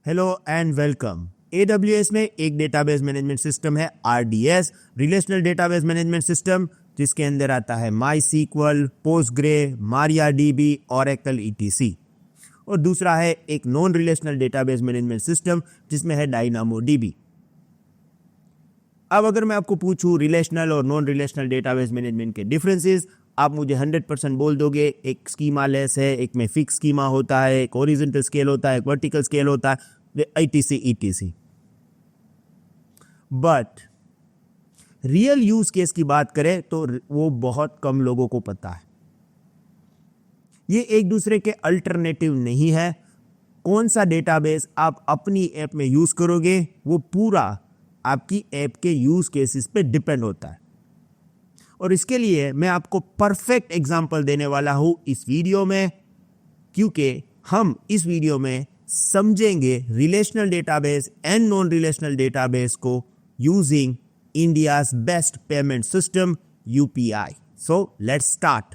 Hello and welcome. AWS में एक database management system है RDS, relational database management system, जिसके अंदर आता है MySQL, Postgre, MariaDB, Oracle etc। और दूसरा है एक non relational database management system जिसमें है DynamoDB। अब अगर मैं आपको पूछूं रिलेशनल और नॉन रिलेशनल डेटाबेस मैनेजमेंट के डिफरेंसेस, आप मुझे 100% बोल दोगे। एक स्कीमा लेस है, एक में फिक्स स्कीमा होता है, एक हॉरिजॉन्टल स्केल होता है, एक वर्टिकल स्केल होता है, etc। But real use case की बात करें तो वो बहुत कम लोगों को पता है। ये एक दूसरे के अल्टरनेटिव नहीं है। कौन सा डेटाबेस आप अपनी ऐप में यूज करोगे वो पूरा आपकी ऐप के यूज केसेस पे डिपेंड होता है। और इसके लिए मैं आपको परफेक्ट एग्जांपल देने वाला हूं इस वीडियो में, क्योंकि हम इस वीडियो में समझेंगे relational database and non relational database को using India's best payment system UPI। So let's start.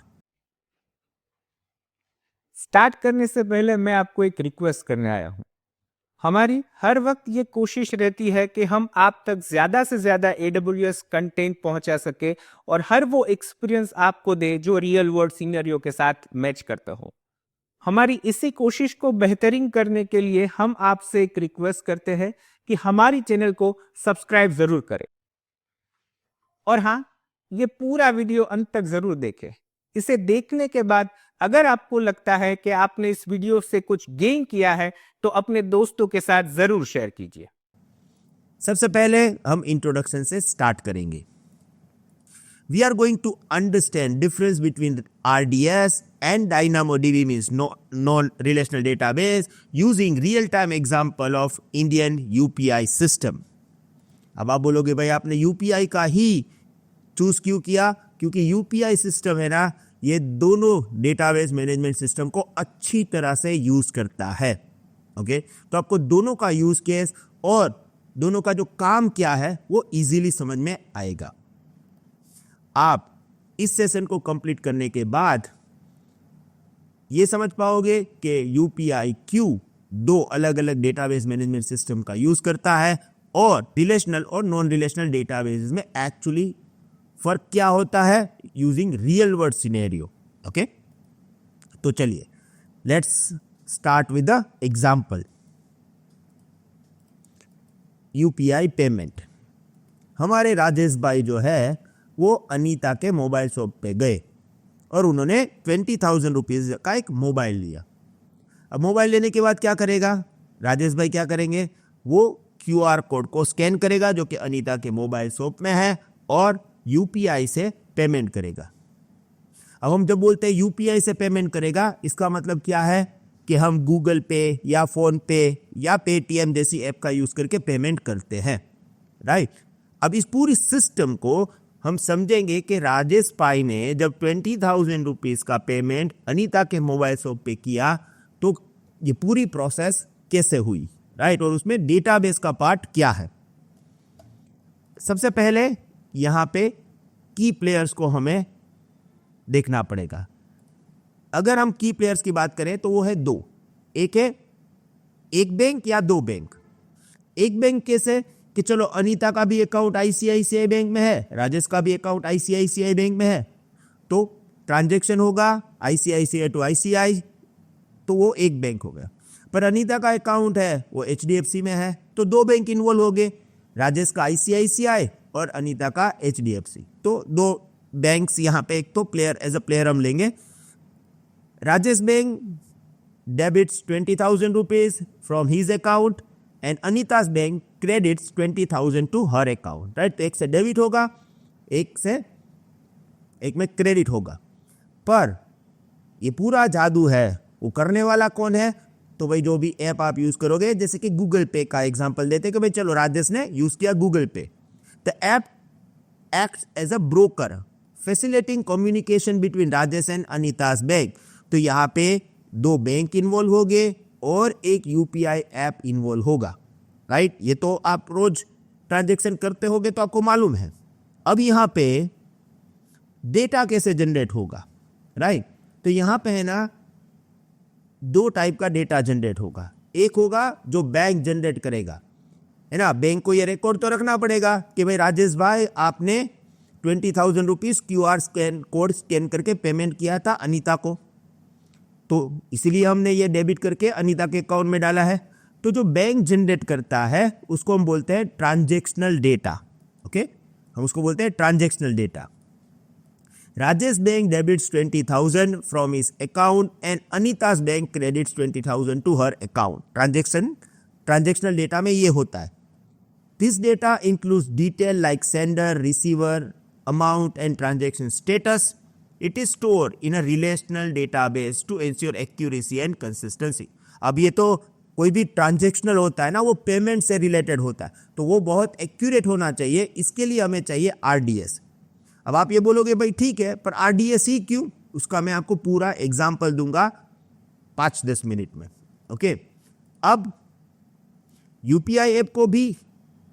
करने से पहले मैं आपको एक रिक्वेस्ट करने आया हूं। हमारी हर वक्त ये कोशिश रहती है कि हम आप तक ज्यादा से ज्यादा AWS कंटेंट पहुंचा सके और हर वो एक्सपीरियंस आपको दे जो रियल वर्ल्ड सिनेरियो के साथ मैच करता हो। हमारी इसी कोशिश को बेहतरीन करने के लिए हम आपसे एक रिक्वेस्ट करते हैं कि हमारी चैनल को सब्सक्राइब जरूर करें और हाँ, ये पूरा वीडियो अंत तक जरूर देखें। इसे देखने के बाद अगर आपको लगता है कि आपने इस वीडियो से कुछ गेन किया है तो अपने दोस्तों के साथ जरूर शेयर कीजिए। सबसे पहले हम इंट्रोडक्शन से स्टार्ट करेंगे। We are going to understand difference between RDS and DynamoDB, means non-relational database, using real-time example of Indian UPI system। अब आप बोलोगे भाई आपने UPI का ही चूज क्यों किया? क्योंकि UPI सिस्टम है ना, ये दोनों डेटाबेस मैनेजमेंट सिस्टम को अच्छी तरह से यूज करता है। ओके, तो आपको दोनों का यूज केस और दोनों का जो काम क्या है वो इजीली समझ में आएगा। आप इस सेशन को कंप्लीट करने के बाद ये समझ पाओगे कि UPI क्यों दो अलग अलग डेटाबेस मैनेजमेंट सिस्टम का यूज करता है और रिलेशनल और नॉन रिलेशनल डेटाबेस में एक्चुअली फर्क क्या होता है using real world scenario. Okay, तो चलिए let's start with the example. UPI payment. हमारे राजेश भाई जो है वो अनीता के मोबाइल शॉप पे गए और उन्होंने 20,000 रुपीज का एक मोबाइल लिया। अब मोबाइल लेने के बाद क्या करेगा राजेश भाई? क्या करेंगे? वो QR कोड को स्कैन करेगा जो कि अनीता के मोबाइल शॉप में है और UPI से पेमेंट करेगा। अब हम जब बोलते हैं UPI से पेमेंट करेगा, इसका मतलब क्या है कि हम गूगल पे या फोन पे या पेटीएम जैसी ऐप का यूज करके पेमेंट करते हैं, राइट? अब इस पूरी सिस्टम को हम समझेंगे कि राजेश पाई ने जब 20,000 रुपीज का पेमेंट अनीता के मोबाइल शॉप पे किया तो ये पूरी प्रोसेस कैसे हुई, राइट? और उसमें डेटाबेस का पार्ट क्या है। सबसे पहले यहां पे की प्लेयर्स को हमें देखना पड़ेगा। अगर हम की प्लेयर्स की बात करें तो वो है दो। एक है एक बैंक या दो बैंक। एक बैंक कैसे कि चलो अनीता का भी अकाउंट ICICI बैंक में है, राजेश का भी अकाउंट ICICI बैंक में है, तो ट्रांजैक्शन होगा ICICI टू ICI, तो वो एक बैंक हो गया। पर अनीता का अकाउंट है वो HDFC में है, तो दो बैंक इन्वॉल्व हो गए, राजेश का ICICI और अनीता का HDFC। तो दो बैंक्स यहाँ पे एक तो प्लेयर एज अ प्लेयर हम लेंगे। Rajesh bank debits 20,000 rupees from his account and Anita's bank credits 20,000 to her account, right? तो एक से डेबिट होगा, एक में क्रेडिट होगा। पर ये पूरा जादू है वो करने वाला कौन है? तो भाई जो भी ऐप आप यूज करोगे, जैसे कि गूगल पे का एग्जांपल देते कि भाई चलो राजेश ने यूज किया Google pay, the app acts as a broker facilitating communication between Rajesh and Anita's bank. तो यहाँ पे दो बैंक इन्वॉल्व हो गए और एक UPI ऐप इन्वॉल्व होगा, राइट? ये तो आप रोज ट्रांजैक्शन करते होगे तो आपको मालूम है। अब यहाँ पे डेटा कैसे जनरेट होगा, राइट? तो यहाँ पे है ना दो टाइप का डेटा जनरेट होगा। एक होगा जो बैंक जनरेट करेगा, है ना। बैंक को ये रिकॉर्ड तो रखना पड़ेगा कि भाई राजेश भाई आपने 20,000 रुपीज QR कोड स्कैन करके पेमेंट किया था अनीता को, तो इसीलिए हमने ये डेबिट करके अनीता के अकाउंट में डाला है। तो जो बैंक जनरेट करता है उसको हम बोलते हैं ट्रांजैक्शनल डेटा। ओके, हम उसको बोलते हैं transactional data. Rajesh bank debits 20,000 from his account and Anita's bank credits 20,000 to her account. Transactional data में ये होता है। This data includes detail like sender, receiver, amount and transaction status. It is stored in a relational database to ensure accuracy and consistency. अब ये तो कोई भी transactional होता है ना, वो पेमेंट से रिलेटेड होता है, तो वो बहुत एक्यूरेट होना चाहिए। इसके लिए हमें चाहिए RDS। अब आप ये बोलोगे भाई ठीक है, पर RDS ही क्यों? उसका मैं आपको पूरा एग्जाम्पल दूंगा 5-10 मिनट में। ओके, अब UPI ऐप को भी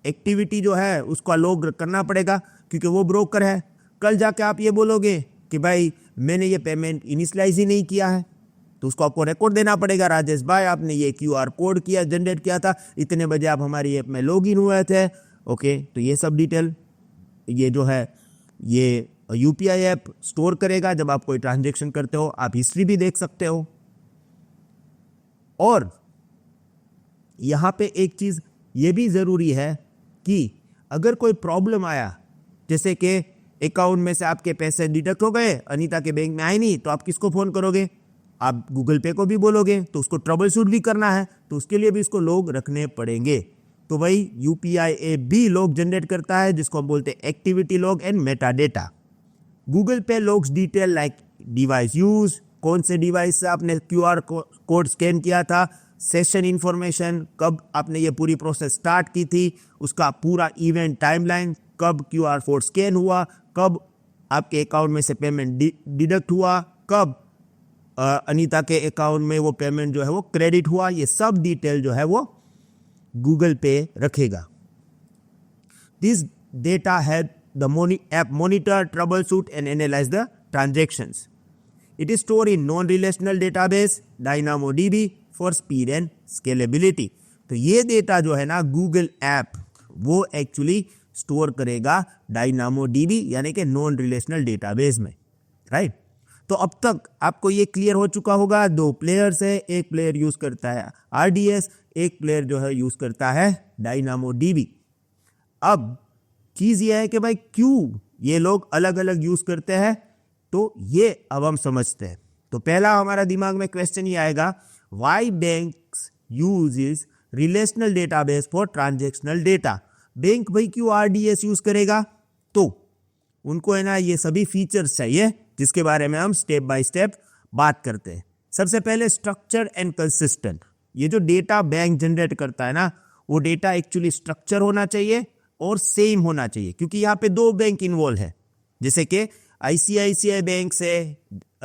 एक्टिविटी जो है उसका लॉग करना पड़ेगा, क्योंकि वो ब्रोकर है। कल जाके आप ये बोलोगे कि भाई मैंने ये पेमेंट इनिशियलाइज ही नहीं किया है, तो उसको आपको रिकॉर्ड देना पड़ेगा। राजेश भाई आपने ये QR कोड किया, जनरेट किया था, इतने बजे आप हमारी ऐप में लॉगिन हुए थे। ओके, तो ये सब डिटेल ये जो है ये UPI ऐप स्टोर करेगा। जब आप कोई ट्रांजेक्शन करते हो आप हिस्ट्री भी देख सकते हो। और यहाँ पे एक चीज़ ये भी ज़रूरी है कि अगर कोई प्रॉब्लम आया, जैसे कि अकाउंट में से आपके पैसे डिडक्ट हो गए, अनीता के बैंक में आए नहीं, तो आप किसको फ़ोन करोगे? आप गूगल पे को भी बोलोगे, तो उसको ट्रबल शूट भी करना है, तो उसके लिए भी इसको लोग रखने पड़ेंगे। तो वही UPI ऐप भी लॉग जनरेट करता है, जिसको हम बोलते हैं activity log and meta data. Google pay logs detail like device use, कौन से डिवाइस से आपने QR कोड स्कैन किया था, सेशन इंफॉर्मेशन, कब आपने ये पूरी प्रोसेस स्टार्ट की थी, उसका पूरा इवेंट टाइमलाइन, कब QR कोड स्कैन हुआ, कब आपके अकाउंट में से पेमेंट डिडक्ट हुआ, कब अनीता के अकाउंट में वो पेमेंट जो है वो क्रेडिट हुआ, ये सब डिटेल जो है वो गूगल पे रखेगा। This data have the app monitor, trouble shoot and analyse the transactions. It is stored in non-relational database DynamoDB for speed and scalability. तो ये डेटा जो है ना गूगल ऐप वो एक्चुअली स्टोर करेगा DynamoDB यानी कि नॉन रिलेशनल डेटाबेस में, राइट। तो अब तक आपको ये क्लियर हो चुका होगा, 2 प्लेयर्स है, एक प्लेयर यूज करता है RDS, एक प्लेयर जो है यूज करता है DynamoDB। अब चीज ये है कि भाई क्यों ये लोग अलग अलग यूज करते हैं, तो ये अब हम समझते हैं। तो पहला हमारा दिमाग में क्वेश्चन ये आएगा, why banks uses relational database for transactional data. Bank भाई क्यों RDS यूज करेगा? तो उनको है ना ये सभी फीचर्स चाहिए, जिसके बारे में हम स्टेप बाय स्टेप बात करते हैं। सबसे पहले स्ट्रक्चर एंड कंसिस्टेंट। ये जो डेटा बैंक जनरेट करता है ना, वो डेटा एक्चुअली स्ट्रक्चर होना चाहिए और सेम होना चाहिए, क्योंकि यहाँ पे 2 बैंक इन्वॉल्व है। जैसे कि ICICI बैंक से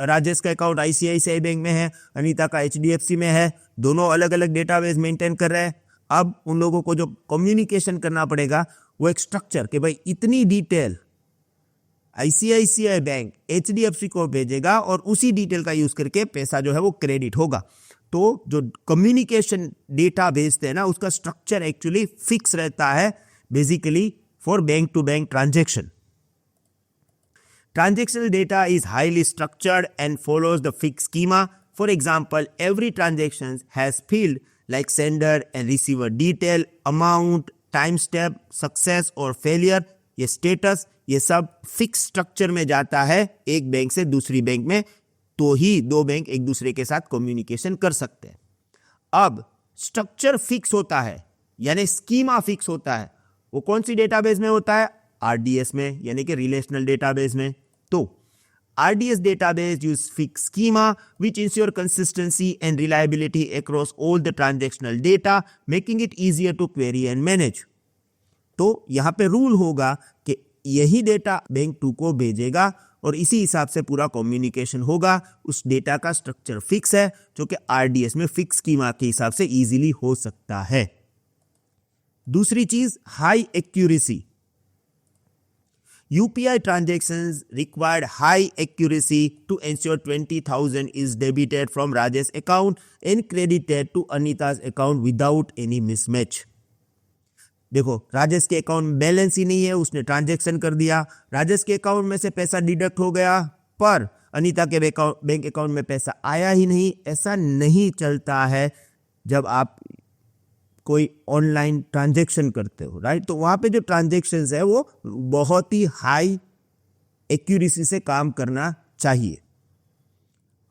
राजेश का अकाउंट ICICI बैंक में है, अनीता का HDFC में है, दोनों अलग अलग डेटाबेस मेंटेन कर रहे हैं। अब उन लोगों को जो कम्युनिकेशन करना पड़ेगा वो एक स्ट्रक्चर कि भाई इतनी डिटेल ICICI बैंक HDFC को भेजेगा और उसी डिटेल का यूज करके पैसा जो है वो क्रेडिट होगा। तो जो कम्युनिकेशन डेटा भेजते हैं ना, उसका स्ट्रक्चर एक्चुअली फिक्स रहता है basically for bank to bank transaction. Transactional data is highly structured and follows the fixed schema. For example, every transaction has field like sender and receiver detail, amount, time step, success or failure, ये status, ये सब fix structure में जाता है एक bank से दूसरी bank में, तो ही 2 बैंक एक दूसरे के साथ कम्युनिकेशन कर सकते हैं। अब स्ट्रक्चर फिक्स होता है यानी स्कीमा फिक्स होता है, वो कौन सी डेटाबेस में होता है? RDS में, यानी कि रिलेशनल डेटाबेस में। तो RDS database use fixed schema which ensure consistency and reliability across all the transactional data, making it easier to query and manage. तो यहाँ पे रूल होगा कि यही डेटा बैंक 2 को भेजेगा और इसी हिसाब से पूरा कम्युनिकेशन होगा। उस डेटा का स्ट्रक्चर फिक्स है जो कि RDS में फिक्स स्कीमा के हिसाब से इजीली हो सकता है। दूसरी चीज high accuracy. UPI transactions required high accuracy to ensure 20,000 is debited from Rajesh's account and credited to Anita's account without any mismatch. देखो, राजेश के अकाउंट में बैलेंस ही नहीं है, उसने ट्रांजैक्शन कर दिया, राजेश के अकाउंट में से पैसा डिडक्ट हो गया, पर अनीता के बैंक अकाउंट में पैसा आया ही नहीं। ऐसा नहीं चलता है जब आप कोई ऑनलाइन ट्रांजैक्शन करते हो, राइट। तो वहां पे जो ट्रांजैक्शंस है वो बहुत ही हाई एक्यूरेसी से काम करना चाहिए।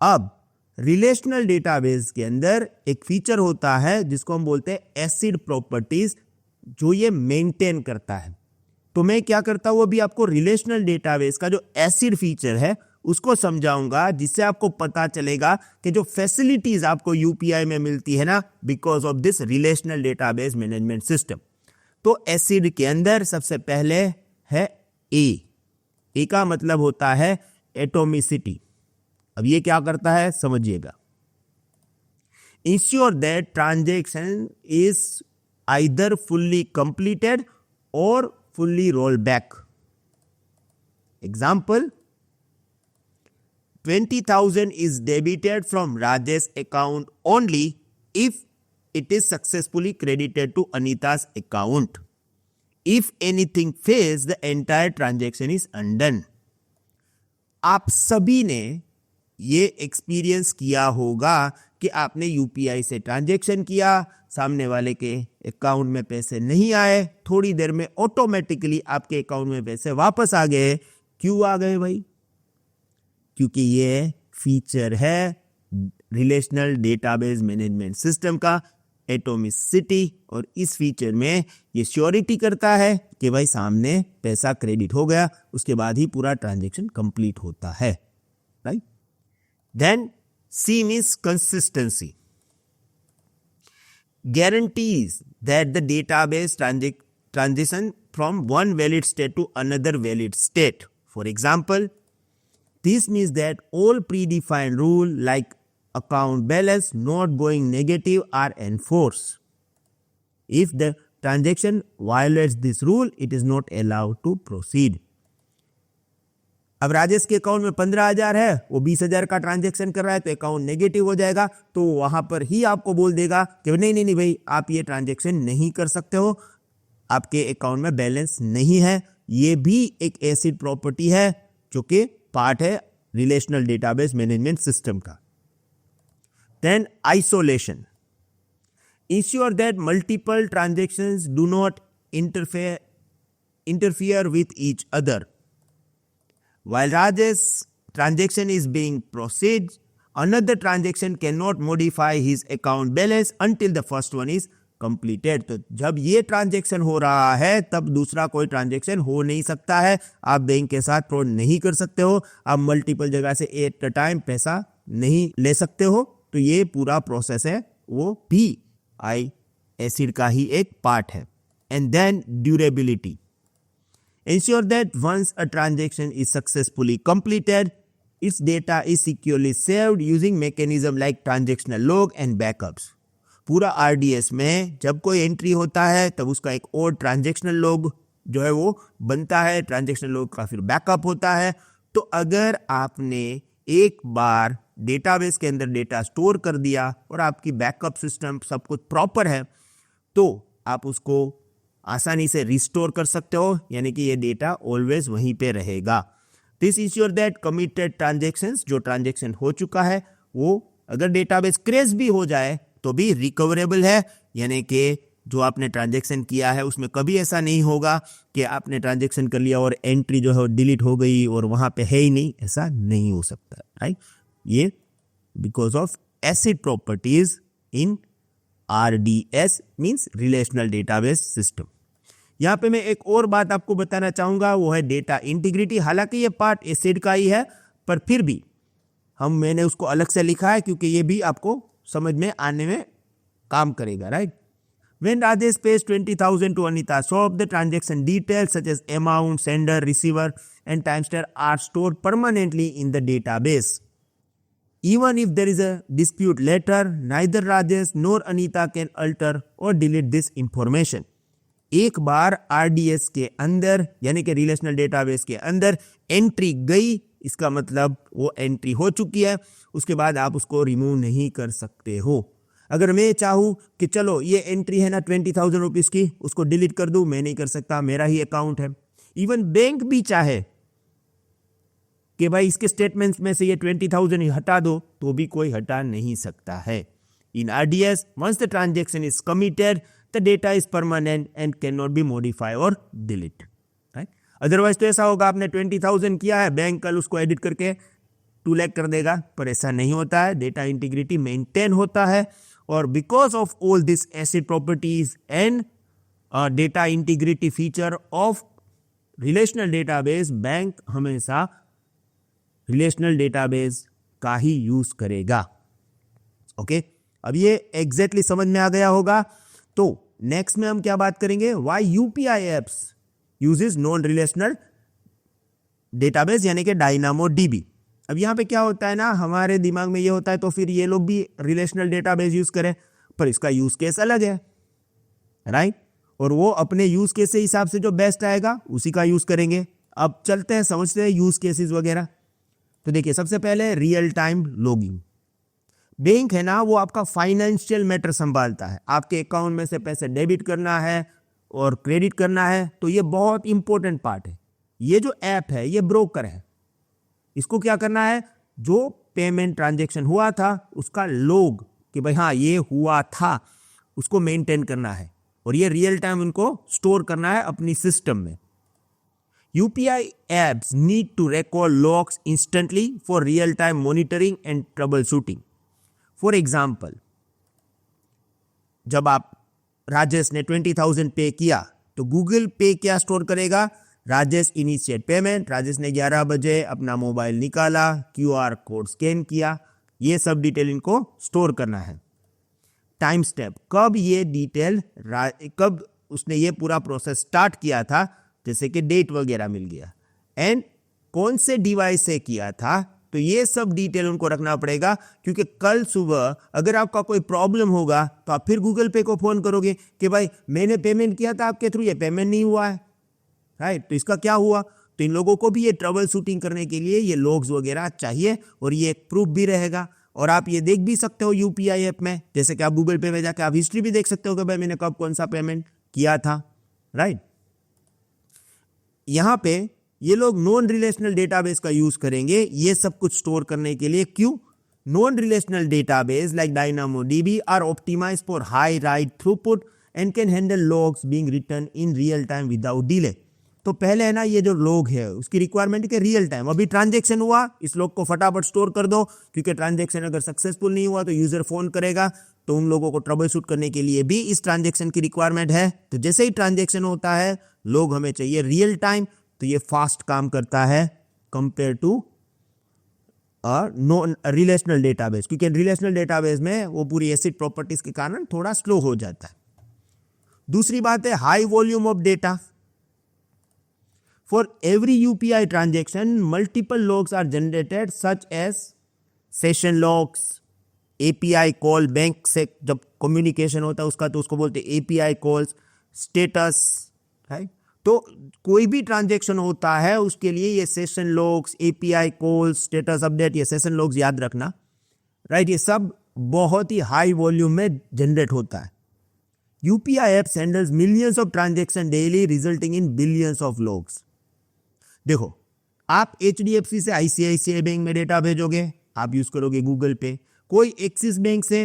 अब रिलेशनल डेटाबेस के अंदर एक फीचर होता है जिसको हम बोलते हैं एसिड प्रॉपर्टीज, जो ये मेंटेन करता है। तो मैं क्या करता हूं, अभी आपको रिलेशनल डेटाबेस का जो एसिड फीचर है उसको समझाऊंगा, जिससे आपको पता चलेगा कि जो फैसिलिटीज आपको यूपीआई में मिलती है ना, because of this relational database management system. तो एसिड के अंदर सबसे पहले है ए का मतलब होता है एटोमिसिटी। अब ये क्या करता है समझिएगा। Ensure that transaction is either fully completed और fully roll back. Example, 20,000 is debited from Rajesh's account only if it is successfully credited to Anita's account. If anything fails, the entire transaction is undone. आप सभी ने ये experience किया होगा कि आपने UPI से ट्रांजैक्शन किया, सामने वाले के अकाउंट में पैसे नहीं आए, थोड़ी देर में ऑटोमेटिकली आपके अकाउंट में पैसे वापस आ गए। क्यों आ गए भाई? क्योंकि ये फीचर है रिलेशनल डेटाबेस मैनेजमेंट सिस्टम का, एटोमिसिटी, और इस फीचर में ये श्योरिटी करता है कि भाई सामने पैसा क्रेडिट हो गया, उसके बाद ही पूरा ट्रांजैक्शन कंप्लीट होता है, right. Then C means consistency, guarantees that the database transition from one valid state to another valid state. For example, this means that all predefined rules like account balance not going negative are enforced. If the transaction violates this rule, it is not allowed to proceed. अब राजेश के account में 15,000 है, वो 20,000 का transaction कर रहा है, तो अकाउंट नेगेटिव हो जाएगा। तो वहां पर ही आपको बोल देगा कि नहीं नहीं नहीं भाई, आप ये ट्रांजैक्शन नहीं कर सकते हो, आपके अकाउंट में बैलेंस नहीं है। ये भी एक एसिड प्रॉपर्टी है जो कि पार्ट है रिलेशनल डेटाबेस मैनेजमेंट सिस्टम का। Then isolation, ensure that multiple transactions do not interfere with each other. While Rajesh's transaction is being proceeded, another transaction cannot modify his account balance until the first one is completed. तो जब ये transaction हो रहा है तब दूसरा कोई transaction हो नहीं सकता है। आप बैंक के साथ फ्रॉड नहीं कर सकते हो, आप मल्टीपल जगह से एट अ टाइम पैसा नहीं ले सकते हो। तो ये पूरा प्रोसेस है वो भी आई एसिड का ही एक पार्ट है। And then durability, ensure that once a transaction is successfully completed, its data is securely saved using mechanism like transactional log and backups. पूरा RDS में जब कोई एंट्री होता है तब उसका एक और ट्रांजेक्शनल लॉग जो है वो बनता है, ट्रांजेक्शनल लॉग का फिर बैकअप होता है। तो अगर आपने एक बार डेटाबेस के अंदर डेटा स्टोर कर दिया और आपकी बैकअप सिस्टम सब कुछ प्रॉपर है, तो आप उसको आसानी से रिस्टोर कर सकते हो, यानी कि ये डेटा ऑलवेज वहीं पे रहेगा। This ensure that committed transactions, जो ट्रांजेक्शन हो चुका है वो अगर डेटाबेस क्रैश भी हो जाए तो भी रिकवरेबल है, यानी कि जो आपने ट्रांजेक्शन किया है उसमें कभी ऐसा नहीं होगा कि आपने ट्रांजेक्शन कर लिया और एंट्री जो है डिलीट हो गई और वहां पे है ही नहीं, ऐसा नहीं हो सकता, राइट। ये because of acid properties in RDS means relational database system. यहाँ पे मैं एक और बात आपको बताना चाहूंगा, वो है डेटा इंटीग्रिटी। हालांकि ये पार्ट एसिड का ही है, पर फिर भी मैंने उसको अलग से लिखा है क्योंकि ये भी आपको समझ में आने में काम करेगा, right. When Rajesh pays 20,000 to Anita, so the transaction details such as amount, sender, receiver, and timestamp are stored permanently in the database. Even if there is a dispute later, neither Rajesh nor Anita can alter or delete this information. एक बार RDS के अंदर यानी कि relational database के अंदर entry गई, इसका मतलब वो एंट्री हो चुकी है, उसके बाद आप उसको रिमूव नहीं कर सकते हो। अगर मैं चाहूँ कि चलो ये एंट्री है ना 20,000 रुपीज़ की, उसको डिलीट कर दूँ, मैं नहीं कर सकता, मेरा ही अकाउंट है। इवन बैंक भी चाहे कि भाई इसके स्टेटमेंट्स में से ये 20,000 ही हटा दो, तो भी कोई हटा नहीं सकता है। इन RDS, once the transaction is committed, the data is permanent and cannot be modified or delete. Right? Otherwise तो ऐसा होगा, आपने 20,000 किया है, बैंक कल उसको एडिट करके 2 लाख कर देगा, पर ऐसा नहीं होता है। डेटा इंटीग्रिटी मेंटेन होता है, और because of all this acid properties and data integrity feature of relational database, bank हमेशा रिलेशनल डेटाबेस का ही यूज करेगा। ओके, अब ये एग्जैक्टली समझ में आ गया होगा। तो नेक्स्ट में हम क्या बात करेंगे, why UPI apps uses non relational database यानी कि DynamoDB। अब यहाँ पे क्या होता है ना, हमारे दिमाग में ये होता है तो फिर ये लोग भी रिलेशनल डेटाबेस यूज करें, पर इसका यूज केस अलग है, राइट? और वो अपने यूज केस के हिसाब से जो बेस्ट आएगा उसी का यूज करेंगे। अब चलते हैं, समझते हैं यूज केसेस वगैरह। तो देखिए, सबसे पहले रियल टाइम लॉगिंग। बैंक है ना, वो आपका फाइनेंशियल मैटर संभालता है। आपके अकाउंट में से पैसे डेबिट करना है और क्रेडिट करना है, तो ये बहुत इंपॉर्टेंट पार्ट है। ये जो ऐप है ये ब्रोकर है, इसको क्या करना है, जो पेमेंट ट्रांजैक्शन हुआ था उसका लॉग, कि भाई हाँ ये हुआ था, उसको मेंटेन करना है, और ये रियल टाइम उनको स्टोर करना है अपनी सिस्टम में। UPI apps need to record logs instantly for real-time monitoring and troubleshooting. For example, जब आप राजेश ने 20,000 पे किया, तो गूगल पे क्या स्टोर करेगा, राजेश इनिशिएट पेमेंट, राजेश ने 11 बजे अपना मोबाइल निकाला, QR कोड स्कैन किया, ये सब डिटेल इनको स्टोर करना है। टाइम स्टेप, कब ये डिटेल, कब उसने ये पूरा प्रोसेस स्टार्ट किया था, जैसे कि डेट वगैरह मिल गया, एंड कौन से डिवाइस से किया था, तो ये सब डिटेल उनको रखना पड़ेगा। क्योंकि कल सुबह अगर आपका कोई प्रॉब्लम होगा तो आप फिर गूगल पे को फोन करोगे कि भाई मैंने पेमेंट किया था आपके थ्रू, ये पेमेंट नहीं हुआ है, राइट? तो इसका क्या हुआ? तो इन लोगों को भी ये ट्रबल शूटिंग करने के लिए ये लॉग्स वगैरह चाहिए, और ये एक प्रूफ भी रहेगा। और आप ये देख भी सकते हो UPI ऐप में, जैसे कि आप गूगल पे में जाकर आप हिस्ट्री भी देख सकते हो कि भाई मैंने कब कौन सा पेमेंट किया था, राइट? यहां पे ये लोग नॉन रिलेशनल डेटाबेस का यूज करेंगे ये सब कुछ स्टोर करने के लिए। क्यों? Non relational database like DynamoDB are optimized for high write throughput and can handle logs being written in real time without delay. तो पहले है ना, ये जो लॉग है उसकी रिक्वायरमेंट है रियल टाइम, अभी ट्रांजेक्शन हुआ, इस लॉग को फटाफट स्टोर कर दो, क्योंकि ट्रांजेक्शन अगर सक्सेसफुल नहीं हुआ तो यूजर फोन करेगा, तो उन लोगों को ट्रबल शूट करने के लिए भी इस ट्रांजेक्शन की रिक्वायरमेंट है। तो जैसे ही ट्रांजेक्शन होता है, लोग हमें चाहिए रियल टाइम, तो ये फास्ट काम करता है compare to non relational database, क्योंकि रिलेशनल डेटाबेस में वो पूरी एसिड प्रॉपर्टीज के कारण थोड़ा स्लो हो जाता है। दूसरी बात है high volume of data. For every UPI transaction multiple logs are generated such as session logs, API call, bank से जब कम्युनिकेशन होता है उसका, तो उसको बोलते हैं API कॉल्स, स्टेटस, राइट? तो कोई भी ट्रांजेक्शन होता है उसके लिए ये session logs, API calls, status update, ये सेशन लॉग्स याद रखना, राइट? ये सब बहुत ही हाई वॉल्यूम में जनरेट होता है। UPI apps handles millions of transactions daily resulting in billions of logs. देखो, आप HDFC से ICICI बैंक में डेटा भेजोगे, आप यूज करोगे गूगल पे, कोई एक्सिस बैंक से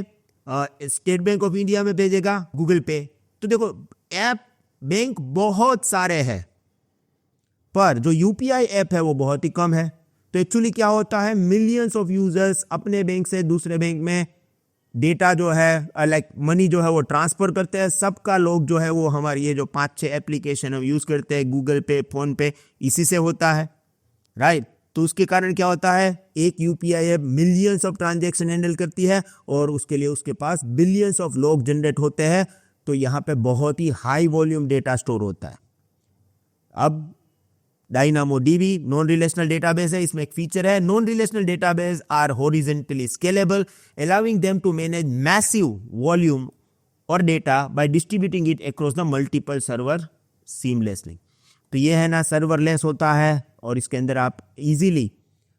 स्टेट बैंक ऑफ इंडिया में भेजेगा गूगल पे। तो देखो, ऐप बैंक बहुत सारे हैं, पर जो UPI ऐप है वो बहुत ही कम है। तो एक्चुअली क्या होता है, मिलियंस ऑफ यूजर्स अपने बैंक से दूसरे बैंक में डेटा जो है लाइक मनी जो है वो ट्रांसफर करते हैं। सबका लोग जो है वो हमारी ये जो 5-6 एप्लीकेशन हम यूज करते हैं, गूगल पे, फोन पे, इसी से होता है, राइट? तो उसके कारण क्या होता है, एक UPI app millions of transaction handle करती है, और उसके लिए उसके पास बिलियंस ऑफ लॉग जनरेट होते हैं। तो यहाँ पे बहुत ही हाई वॉल्यूम डेटा स्टोर होता है। अब DynamoDB नॉन रिलेशनल डेटाबेस है, इसमें एक फीचर है, non relational database are horizontally scalable allowing them to manage massive volume और data by distributing it across the multiple server seamlessly. तो ये है ना, सर्वरलेस होता है और इसके अंदर आप इजीली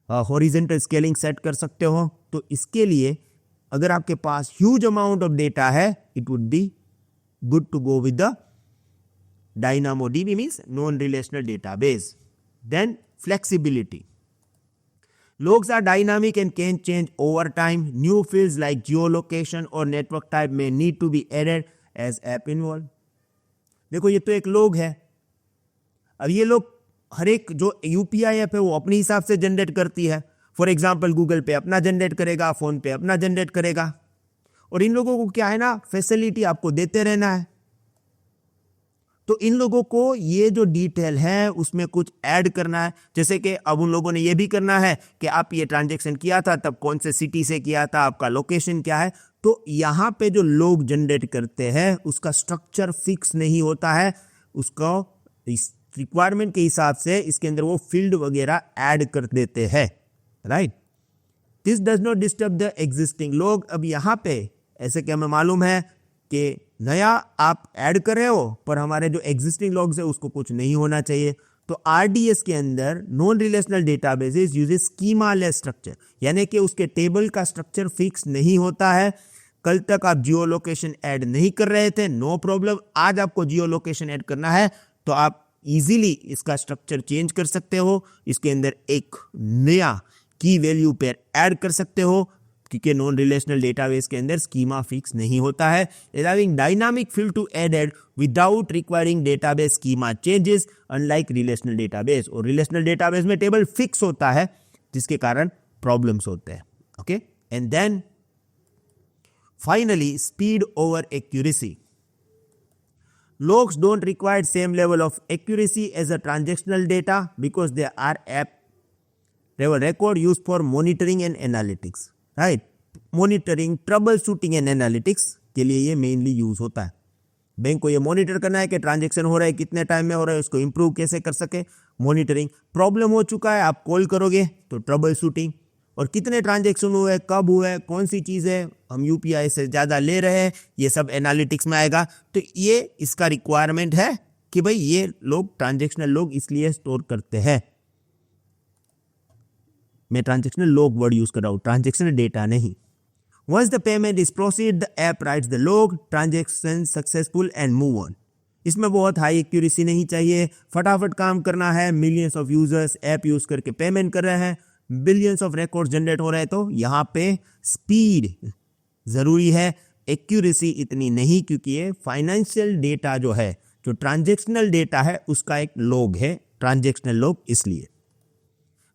हॉरिजॉन्टल स्केलिंग सेट कर सकते हो। तो इसके लिए अगर आपके पास ह्यूज अमाउंट ऑफ डेटा है, it would be good to go with the DynamoDB, means non-relational database. Then flexibility. Logs are dynamic and can change over time. New fields like geolocation or network type may need to be added as app involve. देखो ये तो एक log है। अब ये log हर एक जो UPI app है वो अपने हिसाब से जनरेट करती है। फॉर एग्जाम्पल गूगल पे अपना जनरेट करेगा, फोन पे अपना जनरेट करेगा, और इन लोगों को क्या है ना, फैसिलिटी आपको देते रहना है। तो इन लोगों को ये जो डिटेल है उसमें कुछ ऐड करना है, जैसे कि अब उन लोगों ने ये भी करना है कि आप ये ट्रांजैक्शन किया था तब कौन से सिटी से किया था, आपका लोकेशन क्या है। तो यहाँ पे जो लोग जनरेट करते हैं उसका स्ट्रक्चर फिक्स नहीं होता है, उसको इस रिक्वायरमेंट के हिसाब से इसके अंदर वो फील्ड वगैरह ऐड कर देते हैं, right. This does not disturb the existing log. अब यहाँ पे ऐसे कि हमें मालूम है कि नया आप ऐड कर रहे हो पर हमारे जो एग्जिस्टिंग लॉग्स है उसको कुछ नहीं होना चाहिए। तो आरडीएस के अंदर non relational databases uses schema less structure, यानी कि उसके टेबल का स्ट्रक्चर फिक्स नहीं होता है। कल तक आप जियो लोकेशन ऐड नहीं कर रहे थे, नो प्रॉब्लम। आज आपको जियो लोकेशन ऐड करना है तो आप इजीली इसका स्ट्रक्चर चेंज कर सकते हो, इसके अंदर एक नया की वैल्यू पेयर ऐड कर सकते हो, क्योंकि नॉन रिलेशनल डेटाबेस के अंदर स्कीमा फिक्स नहीं होता है। allowing dynamic field to added without requiring database schema changes unlike relational database। और रिलेशनल डेटाबेस में टेबल फिक्स होता है जिसके कारण प्रॉब्लम्स होते हैं, okay. And then finally speed over accuracy. Logs don't require same level of accuracy as a transactional data because they are app record used for monitoring and analytics, right? Monitoring, trouble shooting and analytics के लिए ये mainly use होता है। Bank को ये monitor करना है कि ट्रांजैक्शन हो रहा है, कितने टाइम में हो रहा है, उसको इंप्रूव कैसे कर सके, मॉनिटरिंग। प्रॉब्लम हो चुका है, आप कॉल करोगे तो ट्रबल शूटिंग, और कितने ट्रांजैक्शन हुए, कब हुए, कौन सी चीज़ें हम यूपीआई से ज़्यादा ले रहे हैं, ये सब एनालिटिक्स में आएगा। तो ये इसका रिक्वायरमेंट है कि भाई ये लोग ट्रांजैक्शनल लोग इसलिए स्टोर करते हैं। मैं ट्रांजैक्शनल लॉग वर्ड यूज कर रहा हूँ, ट्रांजैक्शनल डेटा नहीं। Once the payment is proceed, the app writes the log, transaction successful and move on। इसमें बहुत हाई एक्यूरेसी नहीं चाहिए, फटाफट काम करना है। Millions of users app use करके पेमेंट कर रहे हैं, बिलियंस ऑफ रिकॉर्ड्स जनरेट हो रहे हैं, तो यहाँ पे स्पीड जरूरी है, एक्यूरेसी इतनी नहीं, क्योंकि ये फाइनेंशियल डेटा जो है, जो ट्रांजैक्शनल डेटा है उसका एक लॉग है, ट्रांजैक्शनल लॉग। इसलिए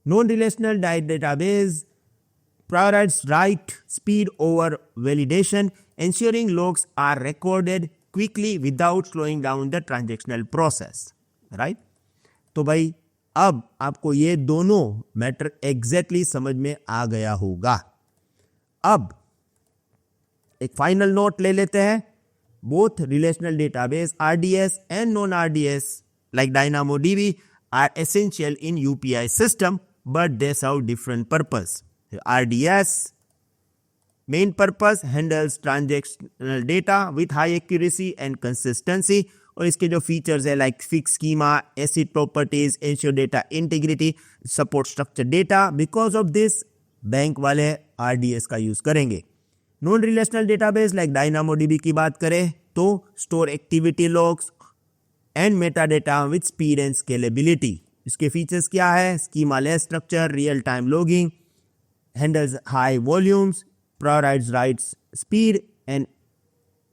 non relational database prioritize write speed over validation, ensuring logs are recorded quickly without slowing down the transactional process, right? तो भाई अब आपको ये दोनों मैटर एग्जैक्टली समझ में आ गया होगा। अब एक फाइनल नोट ले लेते हैं। Both relational database RDS and non-RDS like DynamoDB are essential in UPI system, but they serve different purpose। RDS main purpose handles transactional data with high accuracy and consistency, और इसके जो features है like fix schema, acid properties, ensure data integrity, support structure data. Because of this bank वाले RDS का use करेंगे। Non relational database like DynamoDB की बात करें तो store activity logs and meta data with speed and scalability. इसके features क्या है? Schema less structure, real time logging, handles high volumes, prioritizes writes speed and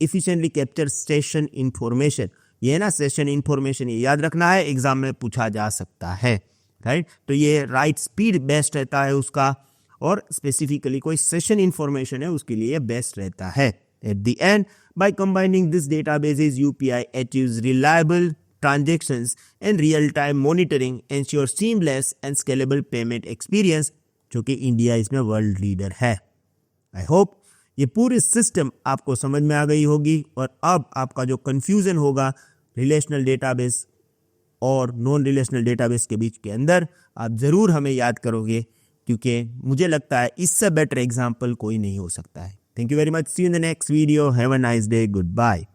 efficiently captures session information। ये ना session information, ये याद रखना है, एग्जाम में पूछा जा सकता है, राइट। तो ये राइट स्पीड बेस्ट रहता है उसका, और स्पेसिफिकली कोई सेशन इंफॉर्मेशन है उसके लिए बेस्ट रहता है। At the end, by combining this databases UPI achieves reliable transactions and real time monitoring, ensure seamless and scalable payment experience, जो कि इंडिया इसमें वर्ल्ड लीडर है। आई होप ये पूरी सिस्टम आपको समझ में आ गई होगी, और अब आपका जो कंफ्यूजन होगा रिलेशनल डेटाबेस और नॉन रिलेशनल डेटाबेस के बीच के अंदर, आप ज़रूर हमें याद करोगे, क्योंकि मुझे लगता है इससे बेटर एग्जाम्पल कोई नहीं हो सकता है। Thank you very much. See you in the next video. Have a nice day. Goodbye.